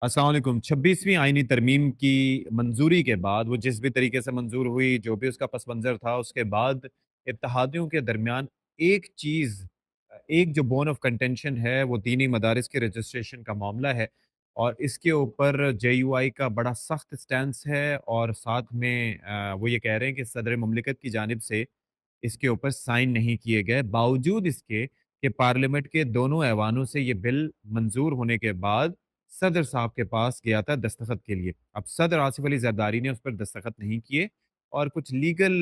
अस्सलाम वालेकुम। 26वीं आईनी तरमीम की मंजूरी के बाद वो जिस भी तरीके से मंजूर हुई, जो भी उसका पस मंज़र था, उसके बाद इत्तेहादियों के दरमियान एक चीज़ एक जो बोन ऑफ कंटेंशन है, वो दीनी मदारिस के रजिस्ट्रेशन का मामला है और इसके ऊपर जेयूआई का बड़ा सख्त स्टैंस है और साथ में वो ये कह रहे हैं कि सदर मुमलिकत की जानिब से इसके ऊपर साइन नहीं किए गए, बावजूद इसके कि पार्लियामेंट के दोनों ऐवानों से ये बिल मंजूर होने के बाद सदर साहब के पास गया था दस्तखत के लिए। अब सदर आसिफ अली जरदारी ने उस पर दस्तखत नहीं किए और कुछ लीगल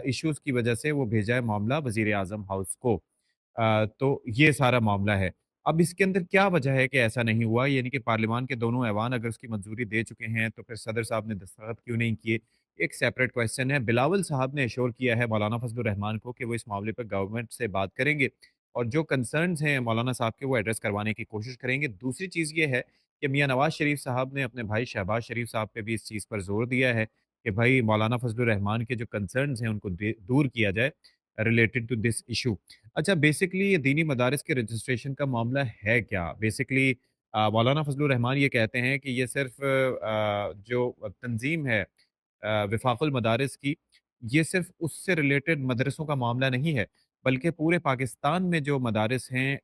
इश्यूज़ की वजह से वो भेजा है मामला वज़ीर-ए-आज़म हाउस को। तो ये सारा मामला है। अब इसके अंदर क्या वजह है कि ऐसा नहीं हुआ? यानी कि पार्लिमान के दोनों ऐवान अगर उसकी मंजूरी दे चुके हैं, तो फिर सदर साहब ने दस्तखत क्यों नहीं किए? एक सेपरेट क्वेश्चन है। बिलावल साहब ने एश्योर किया है मौलाना फज़लुर रहमान को कि वो इस मामले पर गवर्नमेंट से बात करेंगे और जो कंसर्न्स हैं मौलाना साहब के वो एड्रेस करवाने की कोशिश करेंगे। दूसरी चीज़ ये है कि मियाँ नवाज़ शरीफ साहब ने अपने भाई शहबाज शरीफ साहब पे भी इस चीज़ पर ज़ोर दिया है कि भाई मौलाना फज़लुर रहमान के जो कंसर्न्स हैं उनको दूर किया जाए रिलेटेड टू दिस इशू। अच्छा, बेसिकली ये दीनी मदारिस के रजिस्ट्रेशन का मामला है क्या? बेसिकली मौलाना फज़लुर रहमान ये कहते हैं कि ये सिर्फ़ जो तंज़ीम है विफ़ाक़ुल मदारिस की, ये सिर्फ़ उससे रिलेटेड मदरसों का मामला नहीं है, बल्कि पूरे पाकिस्तान में जो मदारिस हैं,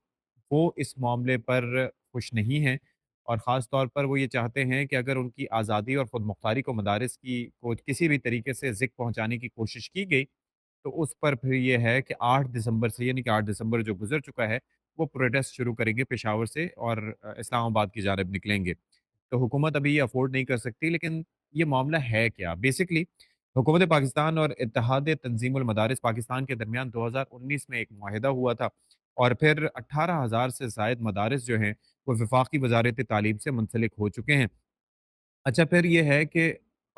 वो इस मामले पर खुश नहीं हैं और ख़ास तौर पर वो ये चाहते हैं कि अगर उनकी आज़ादी और ख़ुदमुख्तारी को मदारिस की को किसी भी तरीके से ज़िक पहुँचाने की कोशिश की गई, तो उस पर फिर ये है कि 8 दिसंबर से यानी कि 8 दिसंबर जो गुज़र चुका है, वो प्रोटेस्ट शुरू करेंगे पेशावर से और इस्लामाबाद की जानिब निकलेंगे। तो हुकूमत अभी ये अफ़ोर्ड नहीं कर सकती, लेकिन ये मामला है क्या? बेसिकली हुकूमत पाकिस्तान और इत्तेहाद तंज़ीमुल मदारिस पाकिस्तान के दरमियान 2019 में एक मुआहिदा हुआ था और फिर 18,000 से ज़ायद मदारिस जो हैं, वो वफ़ाक़ी वज़ारत तालीम से मुंसलिक हो चुके हैं। अच्छा, फिर ये है कि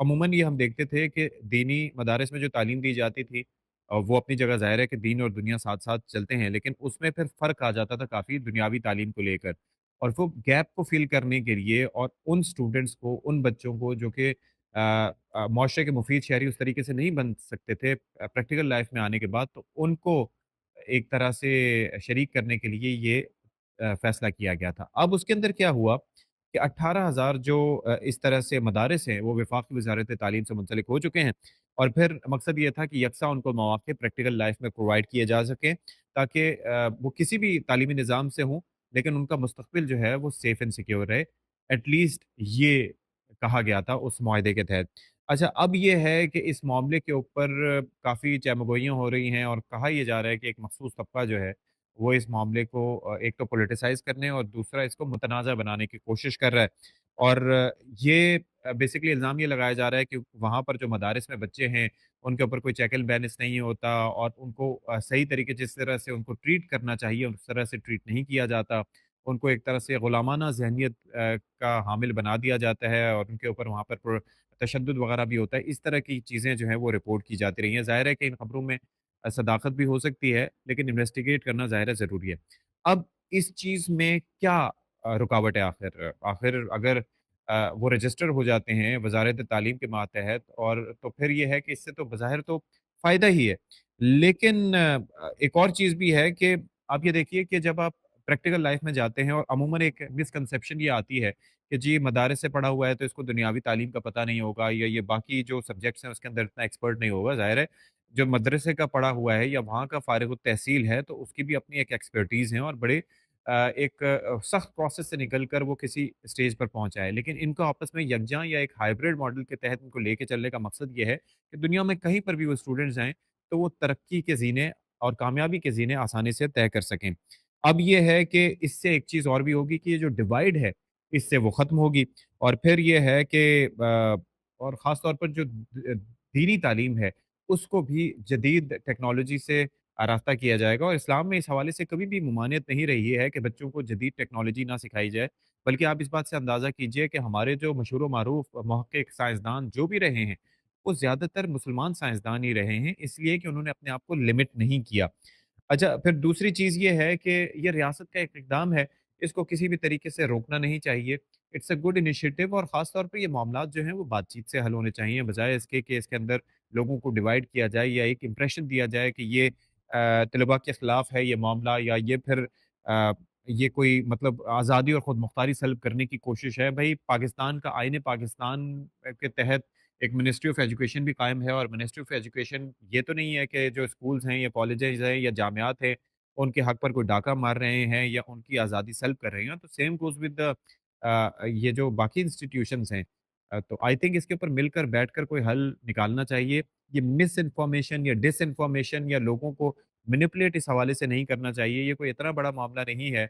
अमूमन ये हम देखते थे कि दीनी मदारिस में जो तालीम दी जाती थी वो अपनी जगह ज़ाहिर है कि दीन और दुनिया साथ-साथ चलते हैं, लेकिन उसमें फिर फ़र्क आ जाता था काफ़ी दुनियावी तालीम को लेकर। और वो गैप को फ़िल करने के लिए और उन स्टूडेंट्स को, उन बच्चों को जो कि मुआशरे के मुफ़ीद शहरी उस तरीके से नहीं बन सकते थे प्रैक्टिकल लाइफ़ में आने के बाद, तो उनको एक तरह से शरीक करने के लिए ये फ़ैसला किया गया था। अब उसके अंदर क्या हुआ कि 18,000 जो इस तरह से मदारिस हैं, वो वफ़ाक़ी वज़ारत तालीम से मुंसलिक हो चुके हैं और फिर मकसद ये था कि यकसा उनको मौक़े प्रैक्टिकल लाइफ़ में प्रोवाइड किए जा सकें, ताकि वो किसी भी तालीमी निज़ाम से हों, लेकिन उनका मुस्तक़बिल जो है, वो सेफ़ एंड सिक्योर रहे। एट लीस्ट ये कहा गया था उस मुआहदे के तहत। अच्छा, अब ये है कि इस मामले के ऊपर काफ़ी चैमगोइयाँ हो रही हैं और कहा ये जा रहा है कि एक मख़सूस तबक़ा जो है, वो इस मामले को एक तो पॉलिटिसाइज़ करने और दूसरा इसको मुतनाज़ा बनाने की कोशिश कर रहा है। और ये बेसिकली इल्ज़ाम ये लगाया जा रहा है कि वहाँ पर जो मदारिस में बच्चे हैं, उनके ऊपर कोई चेक एंड बैलेंस नहीं होता और उनको सही तरीके जिस तरह से उनको ट्रीट करना चाहिए, उस तरह से ट्रीट नहीं किया जाता। उनको एक तरह से गुलामाना ज़हनियत का हामिल बना दिया जाता है और उनके ऊपर वहाँ पर तशद्दुद वग़ैरह भी होता है। इस तरह की चीज़ें जो हैं वो रिपोर्ट की जाती रही हैं। ज़ाहिर है कि इन खबरों में सदाकत भी हो सकती है, लेकिन इन्वेस्टिगेट करना ज़ाहिर है ज़रूरी है। अब इस चीज़ में क्या रुकावट है आखिर? आखिर अगर वो रजिस्टर हो जाते हैं वज़ारत तालीम के मातहत और तो फिर ये है कि इससे तो बज़ाहिर तो फ़ायदा ही है। लेकिन एक और चीज़ भी है कि आप ये देखिए कि जब आप प्रैक्टिकल लाइफ़ में जाते हैं और अमूमन एक मिसकंसेप्शन ये आती है कि जी मदारिस से पढ़ा हुआ है तो इसको दुनियावी तालीम का पता नहीं होगा या ये बाकी जो सब्जेक्ट्स हैं उसके अंदर इतना एक्सपर्ट नहीं होगा। ज़ाहिर है जो मदरसे का पढ़ा हुआ है या वहाँ का फ़ारिग तहसील है तो उसकी भी अपनी एक एक्सपर्टीज़ है और बड़े एक सख्त प्रोसेस से निकल कर वो किसी स्टेज पर पहुँचा है। लेकिन इनको आपस में यकजां या एक हाइब्रिड मॉडल के तहत इनको लेके चलने का मकसद ये है कि दुनिया में कहीं पर भी वो स्टूडेंट्स जाएँ, तो वो तरक्की के ज़ीने और कामयाबी के ज़ीने आसानी से तय कर सकें। अब ये है कि इससे एक चीज़ और भी होगी कि ये जो डिवाइड है, इससे वो ख़त्म होगी और फिर ये है कि और ख़ास तौर पर जो दीनी तालीम है, उसको भी जदीद टेक्नोलॉजी से आरास्ता किया जाएगा और इस्लाम में इस हवाले से कभी भी ममानियत नहीं रही है कि बच्चों को जदीद टेक्नोलॉजी ना सिखाई जाए। बल्कि आप इस बात से अंदाज़ा कीजिए कि हमारे जो मशहूर व मारूफ़ महक़्क़िक़ साइंसदान जो भी रहे हैं, वो ज़्यादातर मुसलमान साइंसदान ही रहे हैं, इसलिए कि उन्होंने अपने आप को लिमिट नहीं किया। अच्छा, फिर दूसरी चीज़ ये है कि ये रियासत का एक इक़दाम है, इसको किसी भी तरीके से रोकना नहीं चाहिए। इट्स अ गुड इनिशिएटिव और ख़ास तौर पे ये मामलात जो हैं वो बातचीत से हल होने चाहिए, बजाए इसके कि इसके अंदर लोगों को डिवाइड किया जाए या एक इंप्रेशन दिया जाए कि ये तलबा के खिलाफ है ये मामला या ये फिर یہ کوئی مطلب آزادی اور خود مختاری سلب کرنے کی کوشش ہے۔ بھئی پاکستان کا آئین پاکستان کے تحت ایک منسٹری آف ایجوکیشن بھی قائم ہے، اور منسٹری آف ایجوکیشن یہ تو نہیں ہے کہ جو اسکولز ہیں یا کالجز ہیں یا جامعات ہیں، ان کے حق پر کوئی ڈاکہ مار رہے ہیں یا ان کی آزادی سلب کر رہے ہیں۔ تو سیم گوز ود یہ جو باقی انسٹیٹیوشنز ہیں، تو آئی تھنک اس کے اوپر مل کر بیٹھ کر کوئی حل نکالنا چاہیے۔ یہ مس انفارمیشن یا ڈس انفارمیشن یا لوگوں کو مینیپولیٹ اس حوالے سے نہیں کرنا چاہیے۔ یہ کوئی اتنا بڑا معاملہ نہیں ہے،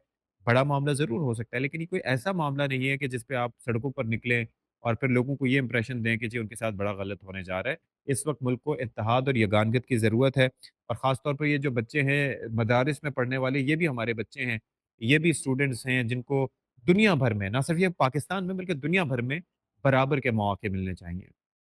بڑا معاملہ ضرور ہو سکتا ہے، لیکن یہ کوئی ایسا معاملہ نہیں ہے کہ جس پہ آپ سڑکوں پر نکلیں اور پھر لوگوں کو یہ امپریشن دیں کہ جی ان کے ساتھ بڑا غلط ہونے جا رہا ہے۔ اس وقت ملک کو اتحاد اور یگانگت کی ضرورت ہے، اور خاص طور پر یہ جو بچے ہیں مدارس میں پڑھنے والے، یہ بھی ہمارے بچے ہیں، یہ بھی اسٹوڈنٹس ہیں جن کو دنیا بھر میں، نہ صرف یہ پاکستان میں بلکہ دنیا بھر میں برابر کے مواقع ملنے چاہیے۔